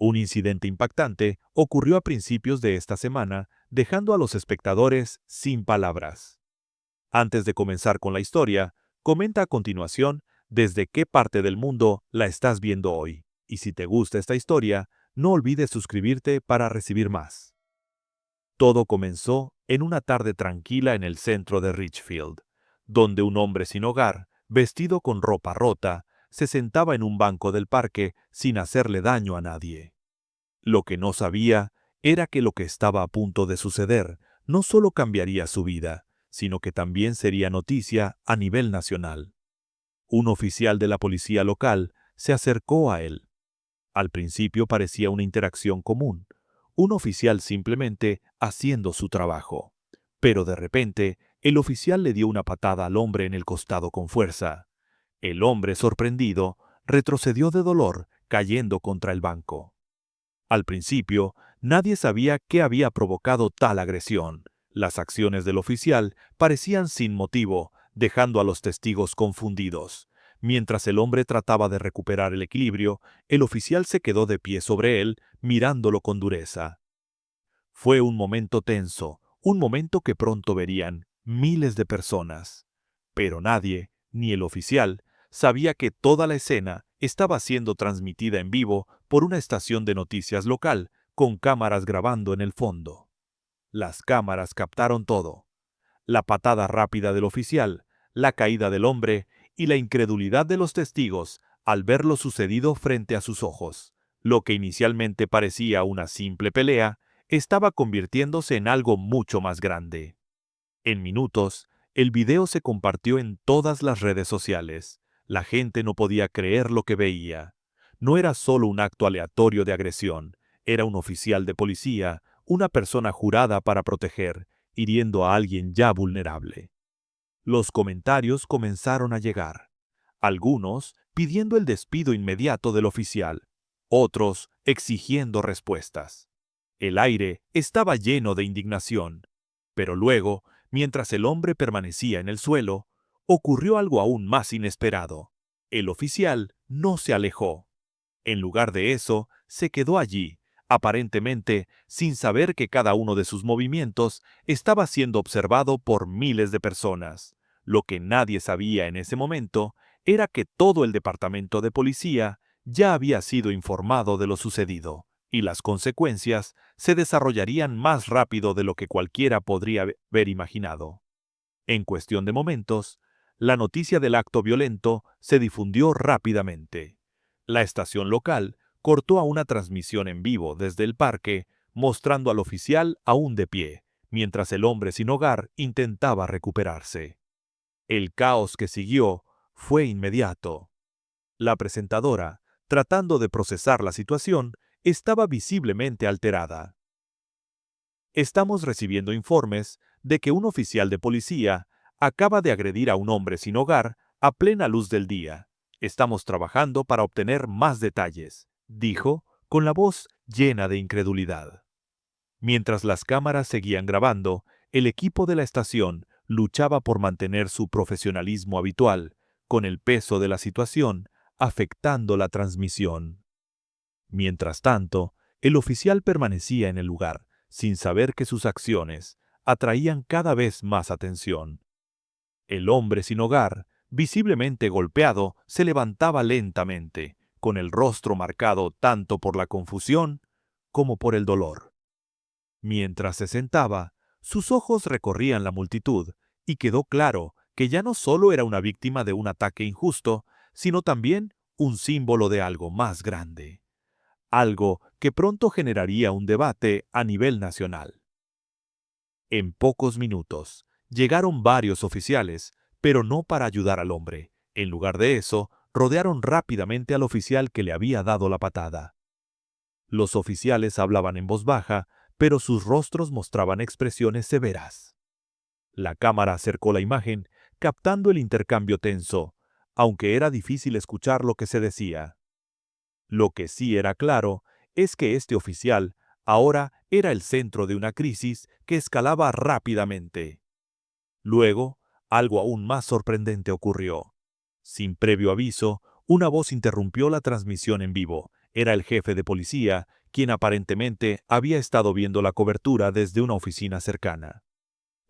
Un incidente impactante ocurrió a principios de esta semana, dejando a los espectadores sin palabras. Antes de comenzar con la historia, comenta a continuación desde qué parte del mundo la estás viendo hoy. Y si te gusta esta historia, no olvides suscribirte para recibir más. Todo comenzó en una tarde tranquila en el centro de Richfield, donde un hombre sin hogar, vestido con ropa rota, se sentaba en un banco del parque sin hacerle daño a nadie. Lo que no sabía era que lo que estaba a punto de suceder no solo cambiaría su vida, sino que también sería noticia a nivel nacional. Un oficial de la policía local se acercó a él. Al principio parecía una interacción común, un oficial simplemente haciendo su trabajo. Pero de repente, el oficial le dio una patada al hombre en el costado con fuerza. El hombre, sorprendido, retrocedió de dolor, cayendo contra el banco. Al principio, nadie sabía qué había provocado tal agresión. Las acciones del oficial parecían sin motivo, dejando a los testigos confundidos. Mientras el hombre trataba de recuperar el equilibrio, el oficial se quedó de pie sobre él, mirándolo con dureza. Fue un momento tenso, un momento que pronto verían miles de personas. Pero nadie, ni el oficial, sabía que toda la escena estaba siendo transmitida en vivo por una estación de noticias local, con cámaras grabando en el fondo. Las cámaras captaron todo: la patada rápida del oficial, la caída del hombre y la incredulidad de los testigos al ver lo sucedido frente a sus ojos. Lo que inicialmente parecía una simple pelea estaba convirtiéndose en algo mucho más grande. En minutos, el video se compartió en todas las redes sociales. La gente no podía creer lo que veía. No era solo un acto aleatorio de agresión, era un oficial de policía, una persona jurada para proteger, hiriendo a alguien ya vulnerable. Los comentarios comenzaron a llegar. Algunos pidiendo el despido inmediato del oficial, otros exigiendo respuestas. El aire estaba lleno de indignación. Pero luego, mientras el hombre permanecía en el suelo, ocurrió algo aún más inesperado. El oficial no se alejó. En lugar de eso, se quedó allí, aparentemente sin saber que cada uno de sus movimientos estaba siendo observado por miles de personas. Lo que nadie sabía en ese momento era que todo el departamento de policía ya había sido informado de lo sucedido, y las consecuencias se desarrollarían más rápido de lo que cualquiera podría haber imaginado. En cuestión de momentos, la noticia del acto violento se difundió rápidamente. La estación local cortó a una transmisión en vivo desde el parque, mostrando al oficial aún de pie, mientras el hombre sin hogar intentaba recuperarse. El caos que siguió fue inmediato. La presentadora, tratando de procesar la situación, estaba visiblemente alterada. Estamos recibiendo informes de que un oficial de policía acaba de agredir a un hombre sin hogar a plena luz del día. Estamos trabajando para obtener más detalles, dijo, con la voz llena de incredulidad. Mientras las cámaras seguían grabando, el equipo de la estación luchaba por mantener su profesionalismo habitual, con el peso de la situación afectando la transmisión. Mientras tanto, el oficial permanecía en el lugar, sin saber que sus acciones atraían cada vez más atención. El hombre sin hogar, visiblemente golpeado, se levantaba lentamente, con el rostro marcado tanto por la confusión como por el dolor. Mientras se sentaba, sus ojos recorrían la multitud, y quedó claro que ya no solo era una víctima de un ataque injusto, sino también un símbolo de algo más grande. Algo que pronto generaría un debate a nivel nacional. En pocos minutos, llegaron varios oficiales, pero no para ayudar al hombre. En lugar de eso, rodearon rápidamente al oficial que le había dado la patada. Los oficiales hablaban en voz baja, pero sus rostros mostraban expresiones severas. La cámara acercó la imagen, captando el intercambio tenso, aunque era difícil escuchar lo que se decía. Lo que sí era claro es que este oficial ahora era el centro de una crisis que escalaba rápidamente. Luego, algo aún más sorprendente ocurrió. Sin previo aviso, una voz interrumpió la transmisión en vivo. Era el jefe de policía, quien aparentemente había estado viendo la cobertura desde una oficina cercana.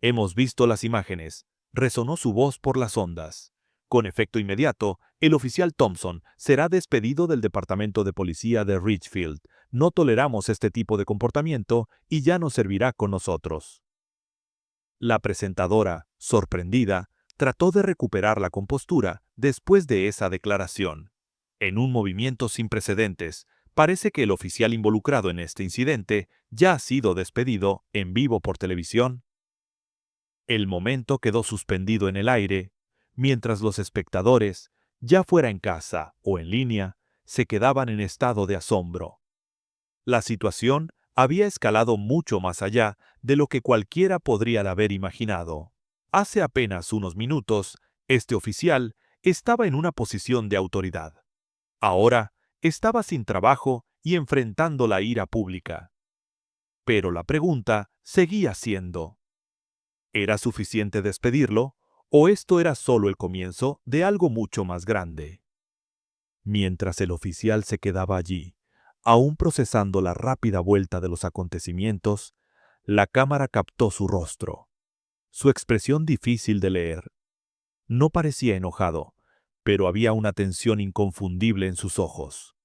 «Hemos visto las imágenes», resonó su voz por las ondas. «Con efecto inmediato, el oficial Thompson será despedido del Departamento de Policía de Richfield. No toleramos este tipo de comportamiento y ya no servirá con nosotros». La presentadora, sorprendida, trató de recuperar la compostura después de esa declaración. En un movimiento sin precedentes, parece que el oficial involucrado en este incidente ya ha sido despedido en vivo por televisión. El momento quedó suspendido en el aire, mientras los espectadores, ya fuera en casa o en línea, se quedaban en estado de asombro. La situación había escalado mucho más allá de lo que cualquiera podría haber imaginado. Hace apenas unos minutos, este oficial estaba en una posición de autoridad. Ahora estaba sin trabajo y enfrentando la ira pública. Pero la pregunta seguía siendo: ¿era suficiente despedirlo o esto era solo el comienzo de algo mucho más grande? Mientras el oficial se quedaba allí, aún procesando la rápida vuelta de los acontecimientos, la cámara captó su rostro. Su expresión difícil de leer. No parecía enojado, pero había una tensión inconfundible en sus ojos.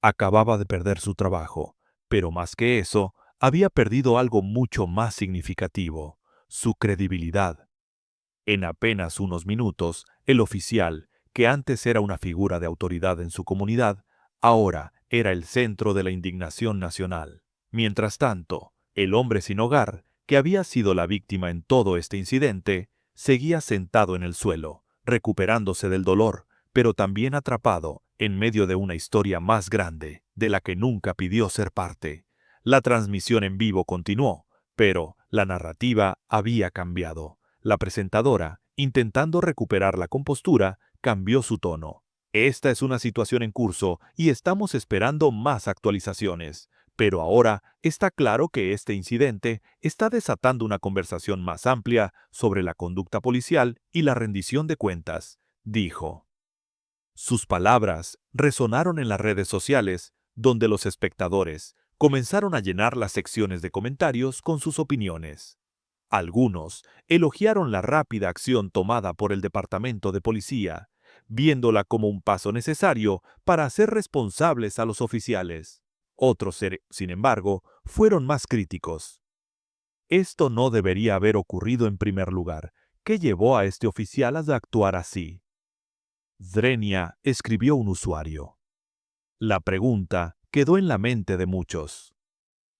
Acababa de perder su trabajo, pero más que eso, había perdido algo mucho más significativo: su credibilidad. En apenas unos minutos, el oficial, que antes era una figura de autoridad en su comunidad, ahora era el centro de la indignación nacional. Mientras tanto, el hombre sin hogar, que había sido la víctima en todo este incidente, seguía sentado en el suelo, recuperándose del dolor, pero también atrapado en medio de una historia más grande, de la que nunca pidió ser parte. La transmisión en vivo continuó, pero la narrativa había cambiado. La presentadora, intentando recuperar la compostura, cambió su tono. «Esta es una situación en curso y estamos esperando más actualizaciones. Pero ahora está claro que este incidente está desatando una conversación más amplia sobre la conducta policial y la rendición de cuentas», dijo. Sus palabras resonaron en las redes sociales, donde los espectadores comenzaron a llenar las secciones de comentarios con sus opiniones. Algunos elogiaron la rápida acción tomada por el Departamento de Policía, viéndola como un paso necesario para hacer responsables a los oficiales. Otros, sin embargo, fueron más críticos. Esto no debería haber ocurrido en primer lugar. ¿Qué llevó a este oficial a actuar así? Drenia, escribió un usuario. La pregunta quedó en la mente de muchos.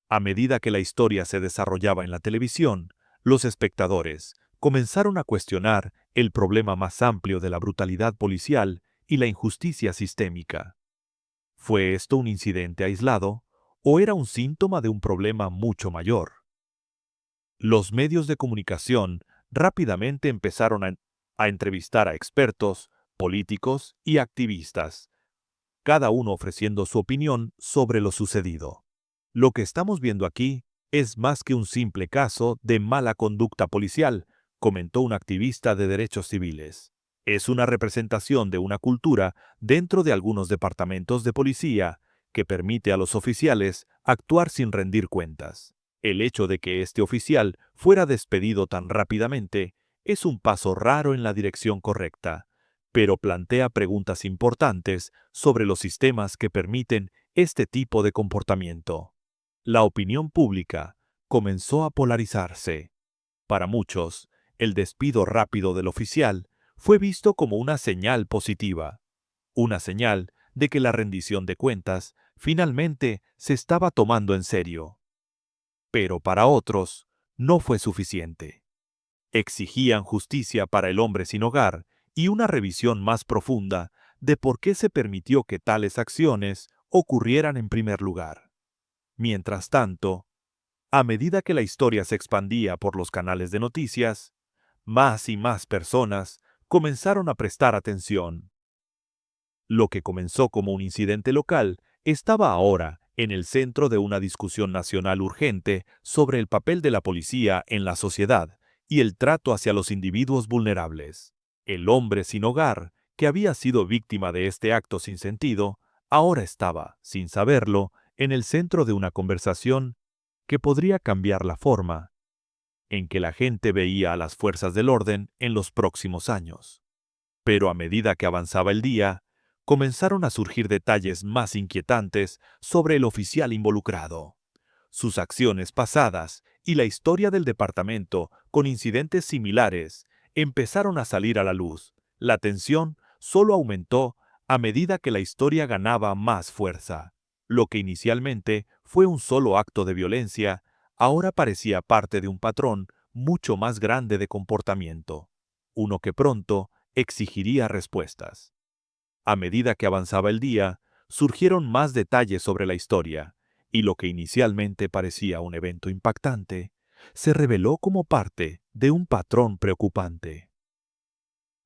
A medida que la historia se desarrollaba en la televisión, los espectadores comenzaron a cuestionar el problema más amplio de la brutalidad policial y la injusticia sistémica. ¿Fue esto un incidente aislado o era un síntoma de un problema mucho mayor? Los medios de comunicación rápidamente empezaron a entrevistar a expertos, políticos y activistas, cada uno ofreciendo su opinión sobre lo sucedido. Lo que estamos viendo aquí es más que un simple caso de mala conducta policial, comentó un activista de derechos civiles. Es una representación de una cultura dentro de algunos departamentos de policía que permite a los oficiales actuar sin rendir cuentas. El hecho de que este oficial fuera despedido tan rápidamente es un paso raro en la dirección correcta, pero plantea preguntas importantes sobre los sistemas que permiten este tipo de comportamiento. La opinión pública comenzó a polarizarse. Para muchos, el despido rápido del oficial fue visto como una señal positiva, una señal de que la rendición de cuentas finalmente se estaba tomando en serio. Pero para otros, no fue suficiente. Exigían justicia para el hombre sin hogar y una revisión más profunda de por qué se permitió que tales acciones ocurrieran en primer lugar. Mientras tanto, a medida que la historia se expandía por los canales de noticias, más y más personas comenzaron a prestar atención. Lo que comenzó como un incidente local estaba ahora en el centro de una discusión nacional urgente sobre el papel de la policía en la sociedad y el trato hacia los individuos vulnerables. El hombre sin hogar, que había sido víctima de este acto sin sentido, Ahora estaba, sin saberlo, en el centro de una conversación que podría cambiar la forma en que la gente veía a las fuerzas del orden en los próximos años. Pero a medida que avanzaba el día, comenzaron a surgir detalles más inquietantes sobre el oficial involucrado. Sus acciones pasadas y la historia del departamento con incidentes similares empezaron a salir a la luz. La tensión solo aumentó a medida que la historia ganaba más fuerza. Lo que inicialmente fue un solo acto de violencia, ahora parecía parte de un patrón mucho más grande de comportamiento, uno que pronto exigiría respuestas. A medida que avanzaba el día, surgieron más detalles sobre la historia, y lo que inicialmente parecía un evento impactante, se reveló como parte de un patrón preocupante.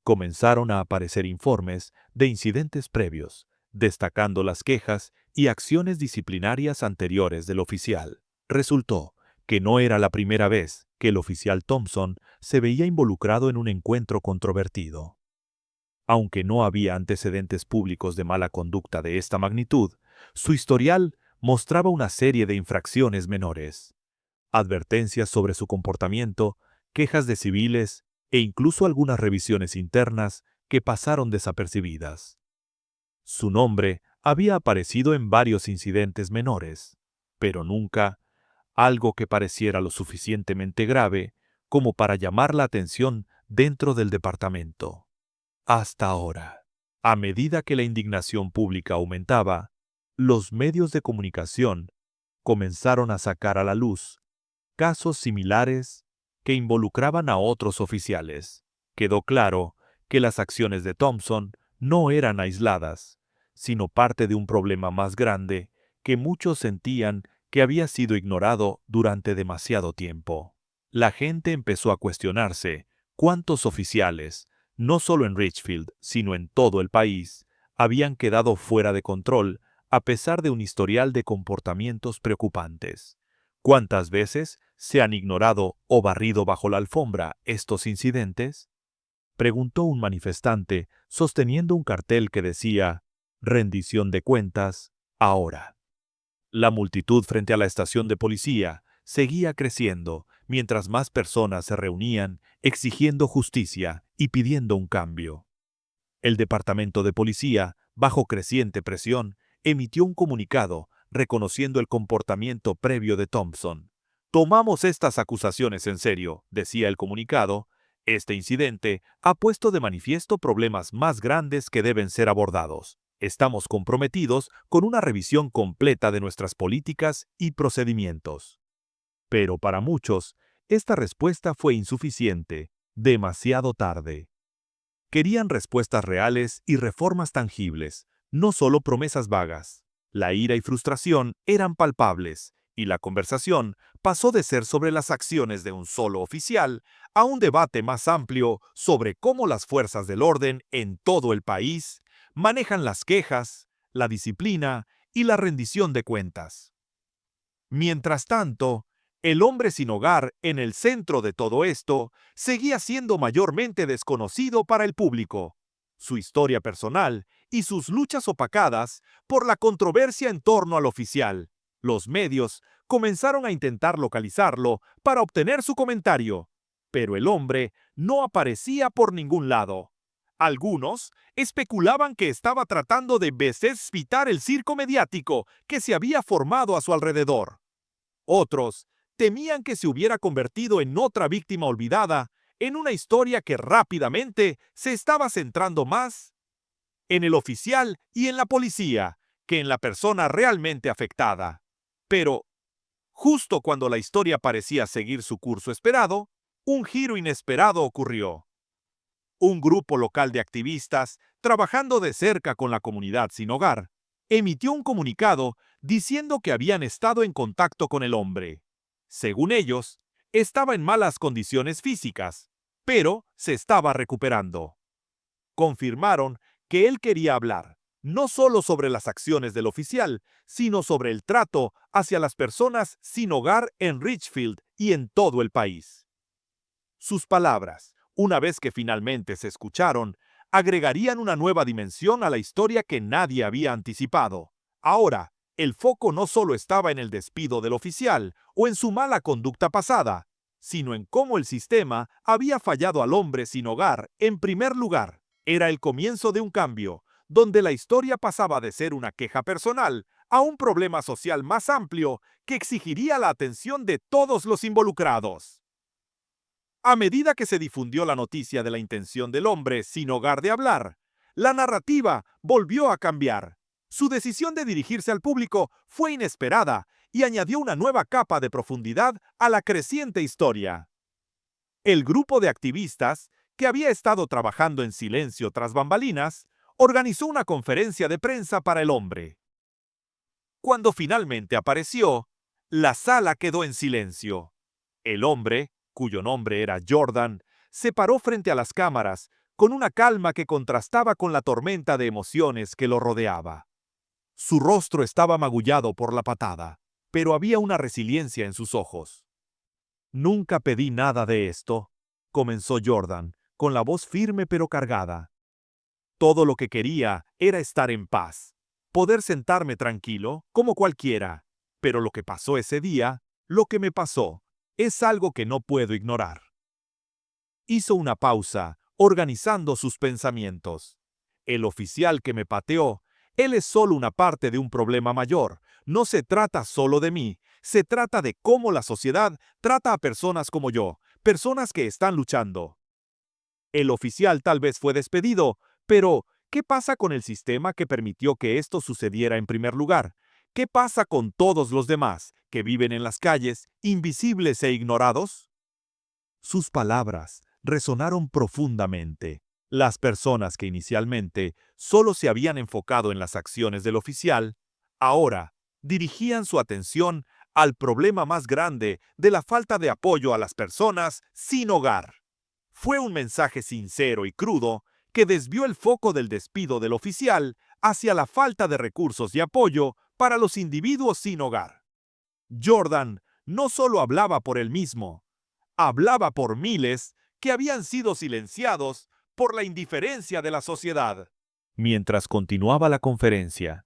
Comenzaron a aparecer informes de incidentes previos, destacando las quejas y acciones disciplinarias anteriores del oficial. Resultó que no era la primera vez que el oficial Thompson se veía involucrado en un encuentro controvertido. Aunque no había antecedentes públicos de mala conducta de esta magnitud, su historial mostraba una serie de infracciones menores, advertencias sobre su comportamiento, quejas de civiles e incluso algunas revisiones internas que pasaron desapercibidas. Su nombre había aparecido en varios incidentes menores, pero nunca algo que pareciera lo suficientemente grave como para llamar la atención dentro del departamento. Hasta ahora, a medida que la indignación pública aumentaba, los medios de comunicación comenzaron a sacar a la luz casos similares que involucraban a otros oficiales. Quedó claro que las acciones de Thompson no eran aisladas, sino parte de un problema más grande que muchos sentían que había sido ignorado durante demasiado tiempo. La gente empezó a cuestionarse cuántos oficiales, no solo en Richfield, sino en todo el país, habían quedado fuera de control a pesar de un historial de comportamientos preocupantes. ¿Cuántas veces se han ignorado o barrido bajo la alfombra estos incidentes? Preguntó un manifestante sosteniendo un cartel que decía «Rendición de cuentas, ahora». La multitud frente a la estación de policía seguía creciendo mientras más personas se reunían exigiendo justicia y pidiendo un cambio. El departamento de policía, bajo creciente presión, emitió un comunicado reconociendo el comportamiento previo de Thompson. «Tomamos estas acusaciones en serio», decía el comunicado. «Este incidente ha puesto de manifiesto problemas más grandes que deben ser abordados. Estamos comprometidos con una revisión completa de nuestras políticas y procedimientos». Pero para muchos, esta respuesta fue insuficiente, demasiado tarde. Querían respuestas reales y reformas tangibles, no solo promesas vagas. La ira y frustración eran palpables, y la conversación pasó de ser sobre las acciones de un solo oficial a un debate más amplio sobre cómo las fuerzas del orden en todo el país manejan las quejas, la disciplina y la rendición de cuentas. Mientras tanto, el hombre sin hogar en el centro de todo esto seguía siendo mayormente desconocido para el público. Su historia personal y sus luchas opacadas por la controversia en torno al oficial. Los medios comenzaron a intentar localizarlo para obtener su comentario, pero el hombre no aparecía por ningún lado. Algunos especulaban que estaba tratando de despistar el circo mediático que se había formado a su alrededor. Otros temían que se hubiera convertido en otra víctima olvidada, en una historia que rápidamente se estaba centrando más en el oficial y en la policía que en la persona realmente afectada. Pero, justo cuando la historia parecía seguir su curso esperado, un giro inesperado ocurrió. Un grupo local de activistas, trabajando de cerca con la comunidad sin hogar, emitió un comunicado diciendo que habían estado en contacto con el hombre. Según ellos, estaba en malas condiciones físicas, pero se estaba recuperando. Confirmaron que él quería hablar, no solo sobre las acciones del oficial, sino sobre el trato hacia las personas sin hogar en Richfield y en todo el país. Sus palabras, una vez que finalmente se escucharon, agregarían una nueva dimensión a la historia que nadie había anticipado. Ahora, el foco no solo estaba en el despido del oficial o en su mala conducta pasada, sino en cómo el sistema había fallado al hombre sin hogar en primer lugar. Era el comienzo de un cambio, donde la historia pasaba de ser una queja personal a un problema social más amplio que exigiría la atención de todos los involucrados. A medida que se difundió la noticia de la intención del hombre sin hogar de hablar, la narrativa volvió a cambiar. Su decisión de dirigirse al público fue inesperada y añadió una nueva capa de profundidad a la creciente historia. El grupo de activistas, que había estado trabajando en silencio tras bambalinas, organizó una conferencia de prensa para el hombre. Cuando finalmente apareció, la sala quedó en silencio. El hombre, cuyo nombre era Jordan, se paró frente a las cámaras con una calma que contrastaba con la tormenta de emociones que lo rodeaba. Su rostro estaba magullado por la patada, pero había una resiliencia en sus ojos. «Nunca pedí nada de esto», comenzó Jordan, con la voz firme pero cargada. «Todo lo que quería era estar en paz, poder sentarme tranquilo, como cualquiera. Pero lo que pasó ese día, lo que me pasó, es algo que no puedo ignorar». Hizo una pausa, organizando sus pensamientos. El oficial que me pateó, él es solo una parte de un problema mayor. No se trata solo de mí, se trata de cómo la sociedad trata a personas como yo, personas que están luchando. El oficial tal vez fue despedido, pero ¿qué pasa con el sistema que permitió que esto sucediera en primer lugar? ¿Qué pasa con todos los demás que viven en las calles, invisibles e ignorados? Sus palabras resonaron profundamente. Las personas que inicialmente solo se habían enfocado en las acciones del oficial, ahora dirigían su atención al problema más grande de la falta de apoyo a las personas sin hogar. Fue un mensaje sincero y crudo que desvió el foco del despido del oficial hacia la falta de recursos y apoyo para los individuos sin hogar. Jordan no solo hablaba por él mismo, hablaba por miles que habían sido silenciados por la indiferencia de la sociedad. Mientras continuaba la conferencia,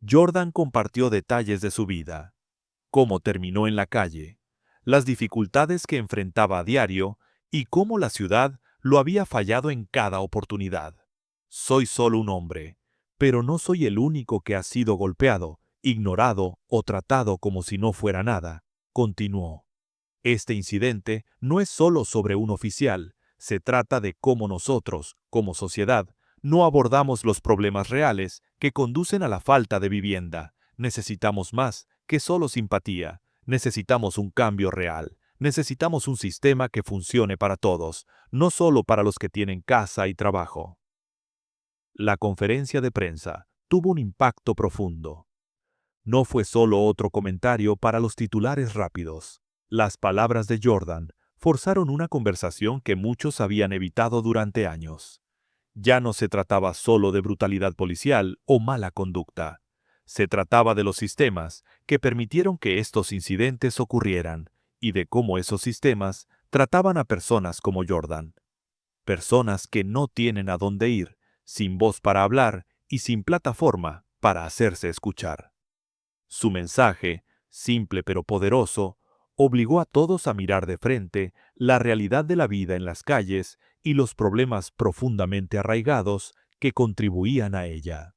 Jordan compartió detalles de su vida, cómo terminó en la calle, las dificultades que enfrentaba a diario y cómo la ciudad lo había fallado en cada oportunidad. «Soy solo un hombre, pero no soy el único que ha sido golpeado, ignorado o tratado como si no fuera nada», continuó. «Este incidente no es solo sobre un oficial, se trata de cómo nosotros, como sociedad, no abordamos los problemas reales que conducen a la falta de vivienda. Necesitamos más que solo simpatía, necesitamos un cambio real, necesitamos un sistema que funcione para todos, no solo para los que tienen casa y trabajo». La conferencia de prensa tuvo un impacto profundo. No fue solo otro comentario para los titulares rápidos. Las palabras de Jordan forzaron una conversación que muchos habían evitado durante años. Ya no se trataba solo de brutalidad policial o mala conducta. Se trataba de los sistemas que permitieron que estos incidentes ocurrieran y de cómo esos sistemas trataban a personas como Jordan. Personas que no tienen a dónde ir, sin voz para hablar y sin plataforma para hacerse escuchar. Su mensaje, simple pero poderoso, obligó a todos a mirar de frente la realidad de la vida en las calles y los problemas profundamente arraigados que contribuían a ella.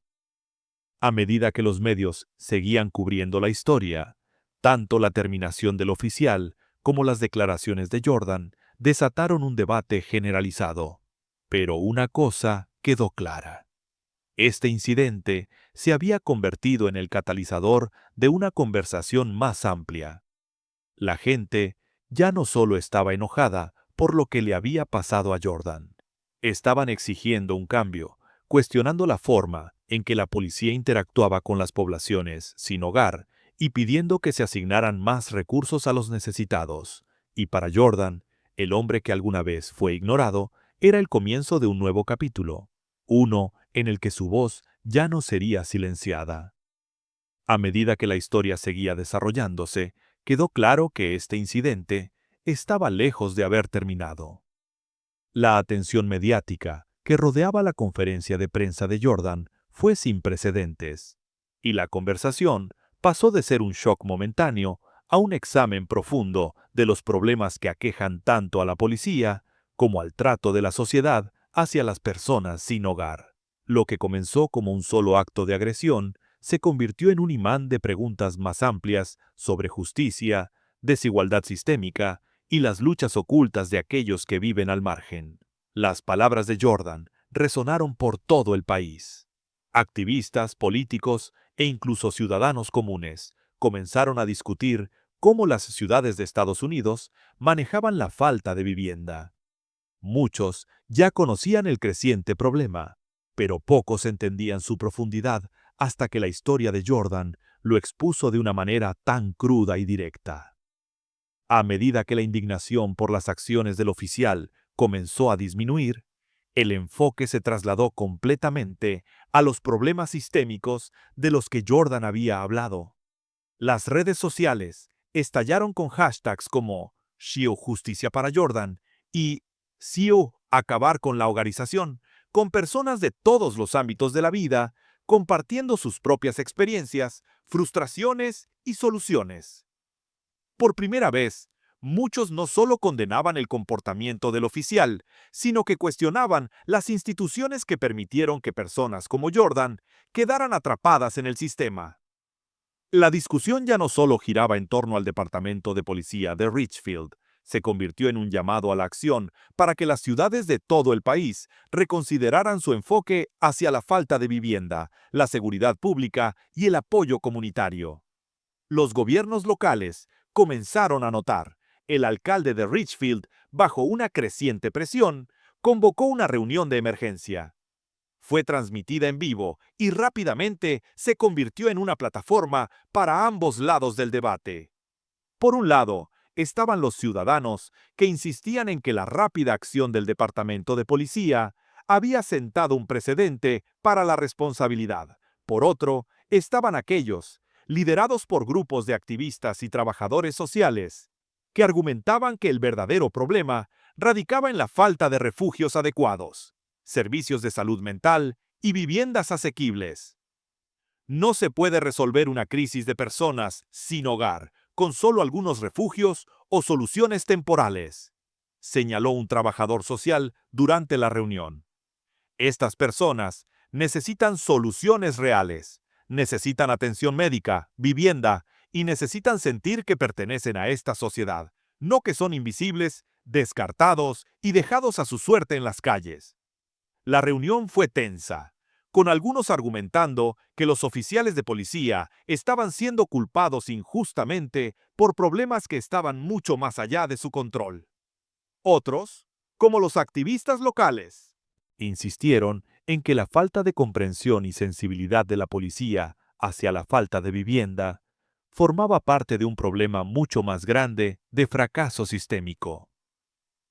A medida que los medios seguían cubriendo la historia, tanto la terminación del oficial como las declaraciones de Jordan desataron un debate generalizado. Pero una cosa quedó clara. Este incidente se había convertido en el catalizador de una conversación más amplia. La gente ya no solo estaba enojada por lo que le había pasado a Jordan. Estaban exigiendo un cambio, cuestionando la forma en que la policía interactuaba con las poblaciones sin hogar y pidiendo que se asignaran más recursos a los necesitados. Y para Jordan, el hombre que alguna vez fue ignorado, era el comienzo de un nuevo capítulo, uno en el que su voz ya no sería silenciada. A medida que la historia seguía desarrollándose, quedó claro que este incidente estaba lejos de haber terminado. La atención mediática, que que rodeaba la conferencia de prensa de Jordan fue sin precedentes, y la conversación pasó de ser un shock momentáneo a un examen profundo de los problemas que aquejan tanto a la policía como al trato de la sociedad hacia las personas sin hogar. Lo que comenzó como un solo acto de agresión se convirtió en un imán de preguntas más amplias sobre justicia, desigualdad sistémica y las luchas ocultas de aquellos que viven al margen. Las palabras de Jordan resonaron por todo el país. Activistas, políticos e incluso ciudadanos comunes comenzaron a discutir cómo las ciudades de Estados Unidos manejaban la falta de vivienda. Muchos ya conocían el creciente problema, pero pocos entendían su profundidad hasta que la historia de Jordan lo expuso de una manera tan cruda y directa. A medida que la indignación por las acciones del oficial comenzó a disminuir, el enfoque se trasladó completamente a los problemas sistémicos de los que Jordan había hablado. Las redes sociales estallaron con hashtags como Shio Justicia para Jordan y Shio Acabar con la Hogarización, con personas de todos los ámbitos de la vida compartiendo sus propias experiencias, frustraciones y soluciones. Por primera vez, muchos no solo condenaban el comportamiento del oficial, sino que cuestionaban las instituciones que permitieron que personas como Jordan quedaran atrapadas en el sistema. La discusión ya no solo giraba en torno al Departamento de Policía de Richfield, se convirtió en un llamado a la acción para que las ciudades de todo el país reconsideraran su enfoque hacia la falta de vivienda, la seguridad pública y el apoyo comunitario. Los gobiernos locales comenzaron a notar. El alcalde de Richfield, bajo una creciente presión, convocó una reunión de emergencia. Fue transmitida en vivo y rápidamente se convirtió en una plataforma para ambos lados del debate. Por un lado, estaban los ciudadanos que insistían en que la rápida acción del Departamento de Policía había sentado un precedente para la responsabilidad. Por otro, estaban aquellos, liderados por grupos de activistas y trabajadores sociales, que argumentaban que el verdadero problema radicaba en la falta de refugios adecuados, servicios de salud mental y viviendas asequibles. No se puede resolver una crisis de personas sin hogar con solo algunos refugios o soluciones temporales, señaló un trabajador social durante la reunión. Estas personas necesitan soluciones reales, necesitan atención médica, vivienda y necesitan sentir que pertenecen a esta sociedad, no que son invisibles, descartados y dejados a su suerte en las calles. La reunión fue tensa, con algunos argumentando que los oficiales de policía estaban siendo culpados injustamente por problemas que estaban mucho más allá de su control. Otros, como los activistas locales, insistieron en que la falta de comprensión y sensibilidad de la policía hacia la falta de vivienda formaba parte de un problema mucho más grande de fracaso sistémico.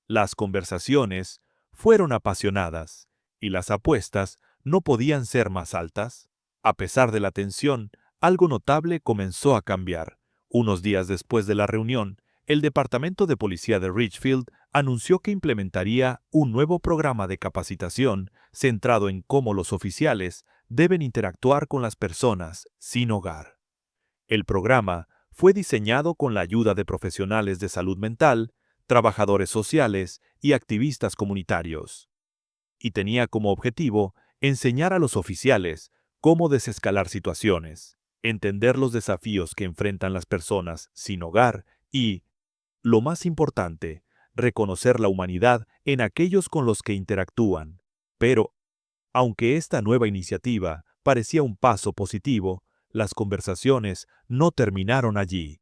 Las conversaciones fueron apasionadas y las apuestas no podían ser más altas. A pesar de la tensión, algo notable comenzó a cambiar. Unos días después de la reunión, el Departamento de Policía de Richfield anunció que implementaría un nuevo programa de capacitación centrado en cómo los oficiales deben interactuar con las personas sin hogar. El programa fue diseñado con la ayuda de profesionales de salud mental, trabajadores sociales y activistas comunitarios, y tenía como objetivo enseñar a los oficiales cómo desescalar situaciones, entender los desafíos que enfrentan las personas sin hogar y, lo más importante, reconocer la humanidad en aquellos con los que interactúan. Pero, aunque esta nueva iniciativa parecía un paso positivo, las conversaciones no terminaron allí.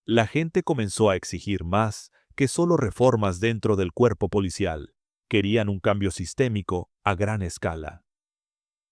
La gente comenzó a exigir más que solo reformas dentro del cuerpo policial. Querían un cambio sistémico a gran escala.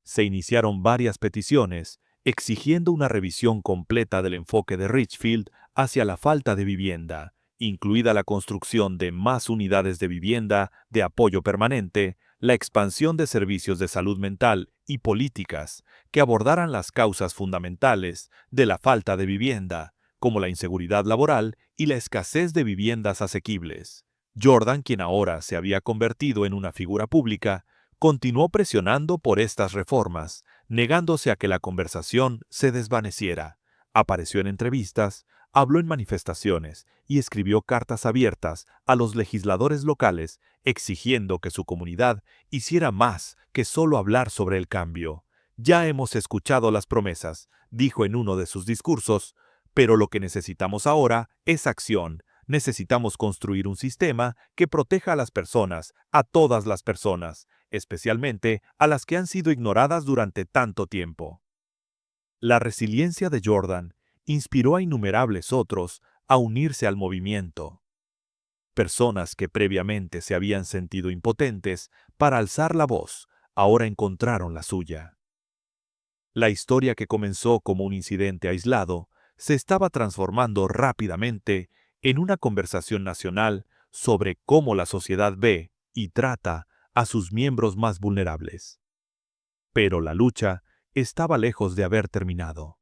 Se iniciaron varias peticiones exigiendo una revisión completa del enfoque de Richfield hacia la falta de vivienda, incluida la construcción de más unidades de vivienda de apoyo permanente, la expansión de servicios de salud mental y políticas que abordaran las causas fundamentales de la falta de vivienda, como la inseguridad laboral y la escasez de viviendas asequibles. Jordan, quien ahora se había convertido en una figura pública, continuó presionando por estas reformas, negándose a que la conversación se desvaneciera. Apareció en entrevistas, habló en manifestaciones y escribió cartas abiertas a los legisladores locales exigiendo que su comunidad hiciera más que solo hablar sobre el cambio. Ya hemos escuchado las promesas, dijo en uno de sus discursos, pero lo que necesitamos ahora es acción. Necesitamos construir un sistema que proteja a las personas, a todas las personas, especialmente a las que han sido ignoradas durante tanto tiempo. La resiliencia de Jordan inspiró a innumerables otros a unirse al movimiento. Personas que previamente se habían sentido impotentes para alzar la voz, ahora encontraron la suya. La historia que comenzó como un incidente aislado se estaba transformando rápidamente en una conversación nacional sobre cómo la sociedad ve y trata a sus miembros más vulnerables. Pero la lucha estaba lejos de haber terminado.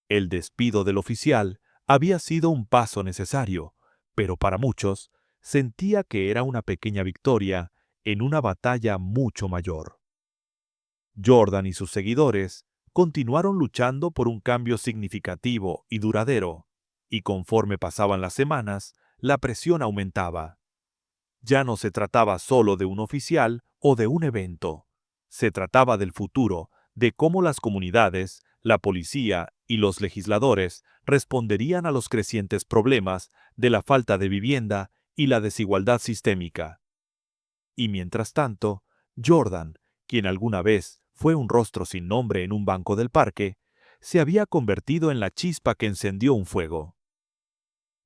El despido del oficial había sido un paso necesario, pero para muchos sentía que era una pequeña victoria en una batalla mucho mayor. Jordan y sus seguidores continuaron luchando por un cambio significativo y duradero, y conforme pasaban las semanas, la presión aumentaba. Ya no se trataba solo de un oficial o de un evento. Se trataba del futuro, de cómo las comunidades, la policía y los legisladores responderían a los crecientes problemas de la falta de vivienda y la desigualdad sistémica. Y mientras tanto, Jordan, quien alguna vez fue un rostro sin nombre en un banco del parque, se había convertido en la chispa que encendió un fuego.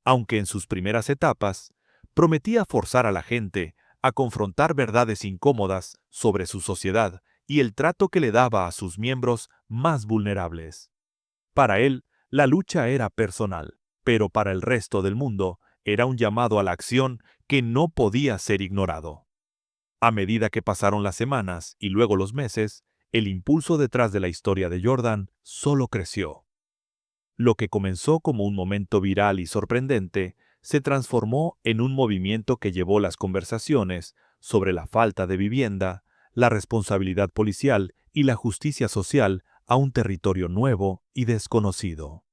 Aunque en sus primeras etapas, prometía forzar a la gente a confrontar verdades incómodas sobre su sociedad y el trato que le daba a sus miembros más vulnerables. Para él, la lucha era personal, pero para el resto del mundo era un llamado a la acción que no podía ser ignorado. A medida que pasaron las semanas y luego los meses, el impulso detrás de la historia de Jordan solo creció. Lo que comenzó como un momento viral y sorprendente se transformó en un movimiento que llevó las conversaciones sobre la falta de vivienda, la responsabilidad policial y la justicia social a un territorio nuevo y desconocido.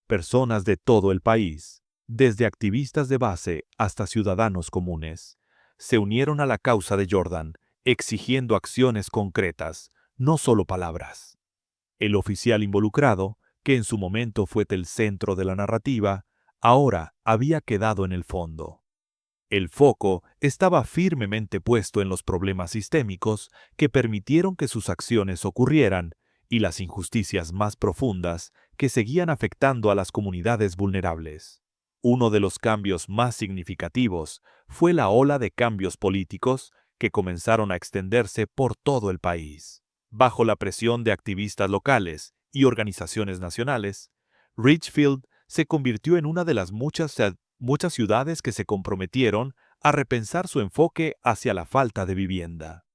Personas de todo el país, desde activistas de base hasta ciudadanos comunes, se unieron a la causa de Jordan, exigiendo acciones concretas, no solo palabras. El oficial involucrado, que en su momento fue el centro de la narrativa, ahora había quedado en el fondo. El foco estaba firmemente puesto en los problemas sistémicos que permitieron que sus acciones ocurrieran y las injusticias más profundas que seguían afectando a las comunidades vulnerables. Uno de los cambios más significativos fue la ola de cambios políticos que comenzaron a extenderse por todo el país. Bajo la presión de activistas locales y organizaciones nacionales, Richfield se convirtió en una de las muchas ciudades que se comprometieron a repensar su enfoque hacia la falta de vivienda.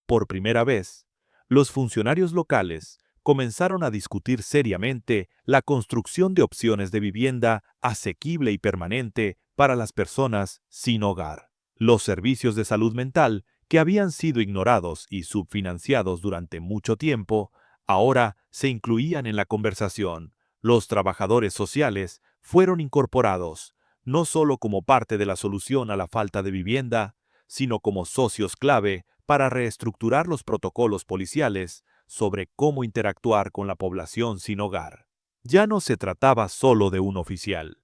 Por primera vez, los funcionarios locales comenzaron a discutir seriamente la construcción de opciones de vivienda asequible y permanente para las personas sin hogar. Los servicios de salud mental, que habían sido ignorados y subfinanciados durante mucho tiempo, ahora se incluían en la conversación. Los trabajadores sociales fueron incorporados, no solo como parte de la solución a la falta de vivienda, sino como socios clave para reestructurar los protocolos policiales sobre cómo interactuar con la población sin hogar. Ya no se trataba solo de un oficial.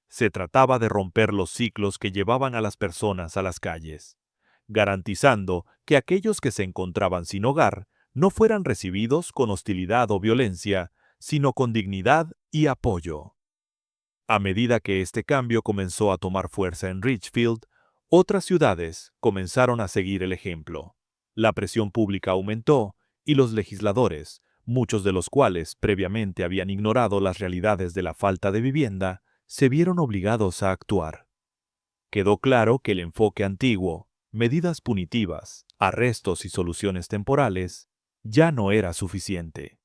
Se trataba de romper los ciclos que llevaban a las personas a las calles, garantizando que aquellos que se encontraban sin hogar no fueran recibidos con hostilidad o violencia, sino con dignidad y apoyo. A medida que este cambio comenzó a tomar fuerza en Richfield, otras ciudades comenzaron a seguir el ejemplo. La presión pública aumentó y los legisladores, muchos de los cuales previamente habían ignorado las realidades de la falta de vivienda, se vieron obligados a actuar. Quedó claro que el enfoque antiguo, medidas punitivas, arrestos y soluciones temporales, ya no era suficiente.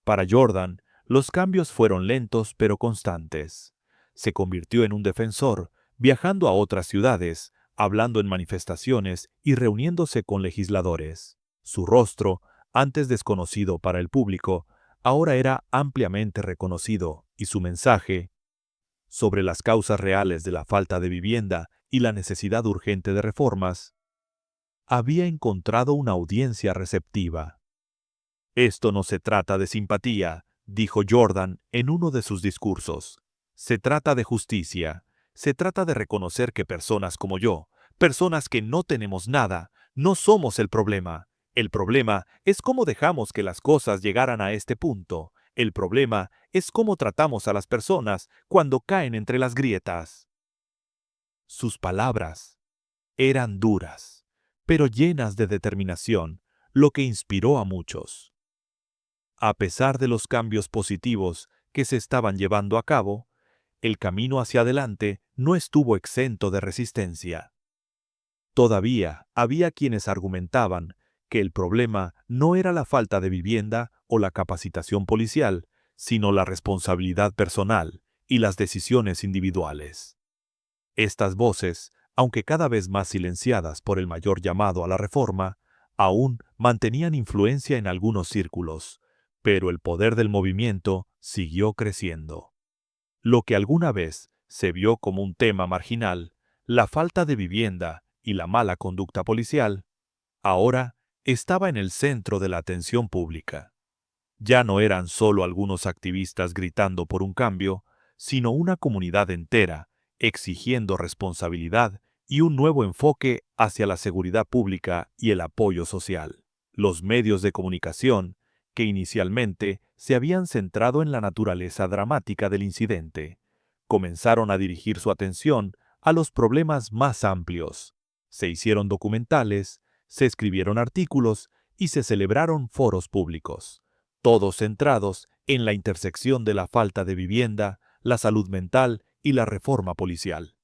Para Jordan, los cambios fueron lentos pero constantes. Se convirtió en un defensor, viajando a otras ciudades, hablando en manifestaciones y reuniéndose con legisladores. Su rostro, antes desconocido para el público, ahora era ampliamente reconocido y su mensaje sobre las causas reales de la falta de vivienda y la necesidad urgente de reformas, había encontrado una audiencia receptiva. Esto no se trata de simpatía, dijo Jordan en uno de sus discursos. Se trata de justicia. Se trata de reconocer que personas como yo, personas que no tenemos nada, no somos el problema. El problema es cómo dejamos que las cosas llegaran a este punto. El problema es cómo tratamos a las personas cuando caen entre las grietas. Sus palabras eran duras, pero llenas de determinación, lo que inspiró a muchos. A pesar de los cambios positivos que se estaban llevando a cabo, el camino hacia adelante no estuvo exento de resistencia. Todavía había quienes argumentaban que el problema no era la falta de vivienda o la capacitación policial, sino la responsabilidad personal y las decisiones individuales. Estas voces, aunque cada vez más silenciadas por el mayor llamado a la reforma, aún mantenían influencia en algunos círculos, pero el poder del movimiento siguió creciendo. Lo que alguna vez se vio como un tema marginal, la falta de vivienda y la mala conducta policial, ahora estaba en el centro de la atención pública. Ya no eran solo algunos activistas gritando por un cambio, sino una comunidad entera exigiendo responsabilidad y un nuevo enfoque hacia la seguridad pública y el apoyo social. Los medios de comunicación, que inicialmente se habían centrado en la naturaleza dramática del incidente, comenzaron a dirigir su atención a los problemas más amplios. Se hicieron documentales, se escribieron artículos y se celebraron foros públicos, todos centrados en la intersección de la falta de vivienda, la salud mental y la reforma policial.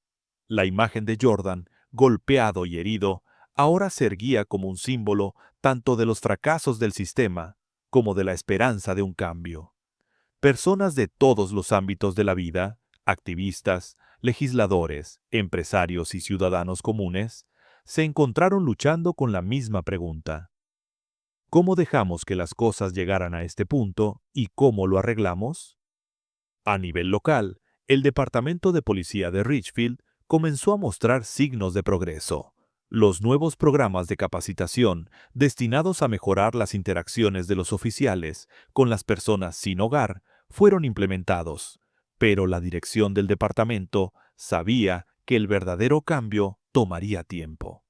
La imagen de Jordan, golpeado y herido, ahora se erguía como un símbolo tanto de los fracasos del sistema como de la esperanza de un cambio. Personas de todos los ámbitos de la vida, activistas, legisladores, empresarios y ciudadanos comunes, se encontraron luchando con la misma pregunta. ¿Cómo dejamos que las cosas llegaran a este punto y cómo lo arreglamos? A nivel local, el Departamento de Policía de Richfield comenzó a mostrar signos de progreso. Los nuevos programas de capacitación destinados a mejorar las interacciones de los oficiales con las personas sin hogar fueron implementados, pero la dirección del departamento sabía que el verdadero cambio tomaría tiempo.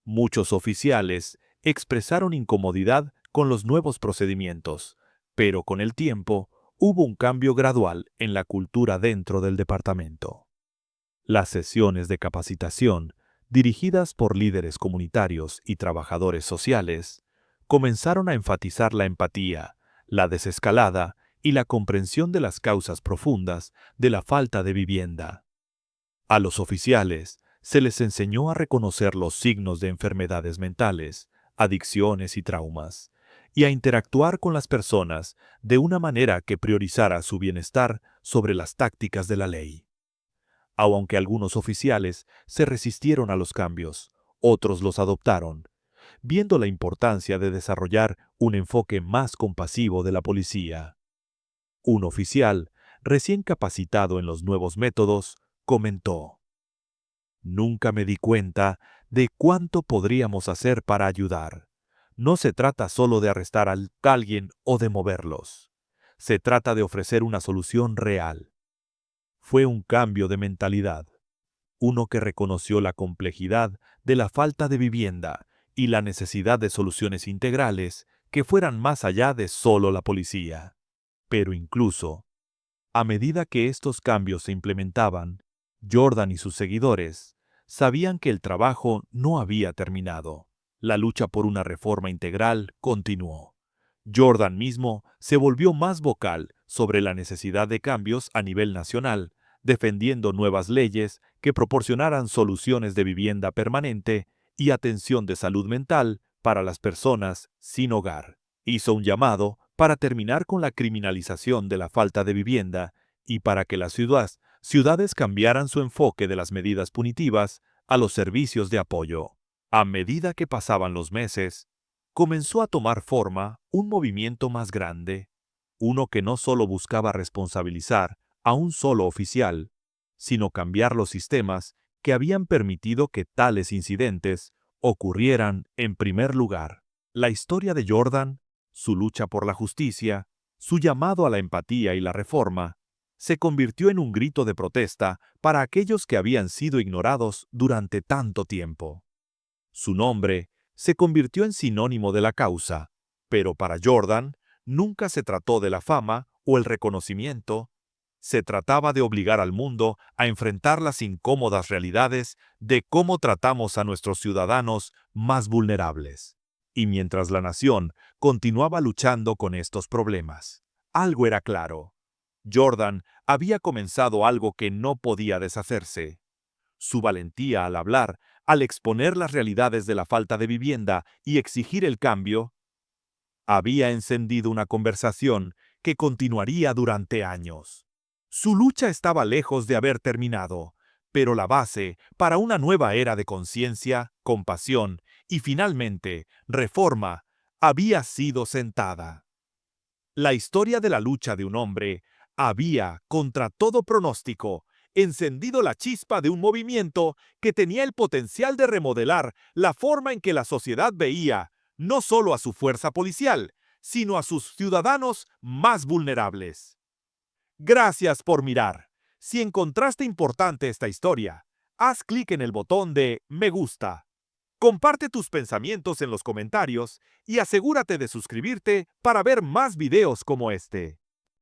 Muchos oficiales expresaron incomodidad con los nuevos procedimientos, pero con el tiempo hubo un cambio gradual en la cultura dentro del departamento. Las sesiones de capacitación, dirigidas por líderes comunitarios y trabajadores sociales, comenzaron a enfatizar la empatía, la desescalada y la comprensión de las causas profundas de la falta de vivienda. A los oficiales se les enseñó a reconocer los signos de enfermedades mentales, adicciones y traumas, y a interactuar con las personas de una manera que priorizara su bienestar sobre las tácticas de la ley. Aunque algunos oficiales se resistieron a los cambios, otros los adoptaron, viendo la importancia de desarrollar un enfoque más compasivo de la policía. Un oficial, recién capacitado en los nuevos métodos, comentó: «Nunca me di cuenta de cuánto podríamos hacer para ayudar. No se trata solo de arrestar a alguien o de moverlos. Se trata de ofrecer una solución real». Fue un cambio de mentalidad, uno que reconoció la complejidad de la falta de vivienda y la necesidad de soluciones integrales que fueran más allá de solo la policía. Pero incluso, a medida que estos cambios se implementaban, Jordan y sus seguidores sabían que el trabajo no había terminado. La lucha por una reforma integral continuó. Jordan mismo se volvió más vocal sobre la necesidad de cambios a nivel nacional, defendiendo nuevas leyes que proporcionaran soluciones de vivienda permanente y atención de salud mental para las personas sin hogar. Hizo un llamado para terminar con la criminalización de la falta de vivienda y para que las ciudades cambiaran su enfoque de las medidas punitivas a los servicios de apoyo. A medida que pasaban los meses, comenzó a tomar forma un movimiento más grande, uno que no solo buscaba responsabilizar a un solo oficial, sino cambiar los sistemas que habían permitido que tales incidentes ocurrieran en primer lugar. La historia de Jordan, su lucha por la justicia, su llamado a la empatía y la reforma, se convirtió en un grito de protesta para aquellos que habían sido ignorados durante tanto tiempo. Su nombre se convirtió en sinónimo de la causa, pero para Jordan nunca se trató de la fama o el reconocimiento. Se trataba de obligar al mundo a enfrentar las incómodas realidades de cómo tratamos a nuestros ciudadanos más vulnerables. Y mientras la nación continuaba luchando con estos problemas, algo era claro. Jordan había comenzado algo que no podía deshacerse. Su valentía al hablar, al exponer las realidades de la falta de vivienda y exigir el cambio, había encendido una conversación que continuaría durante años. Su lucha estaba lejos de haber terminado, pero la base para una nueva era de conciencia, compasión y, finalmente, reforma había sido sentada. La historia de la lucha de un hombre había, contra todo pronóstico, encendido la chispa de un movimiento que tenía el potencial de remodelar la forma en que la sociedad veía no solo a su fuerza policial, sino a sus ciudadanos más vulnerables. Gracias por mirar. Si encontraste importante esta historia, haz clic en el botón de Me gusta. Comparte tus pensamientos en los comentarios y asegúrate de suscribirte para ver más videos como este.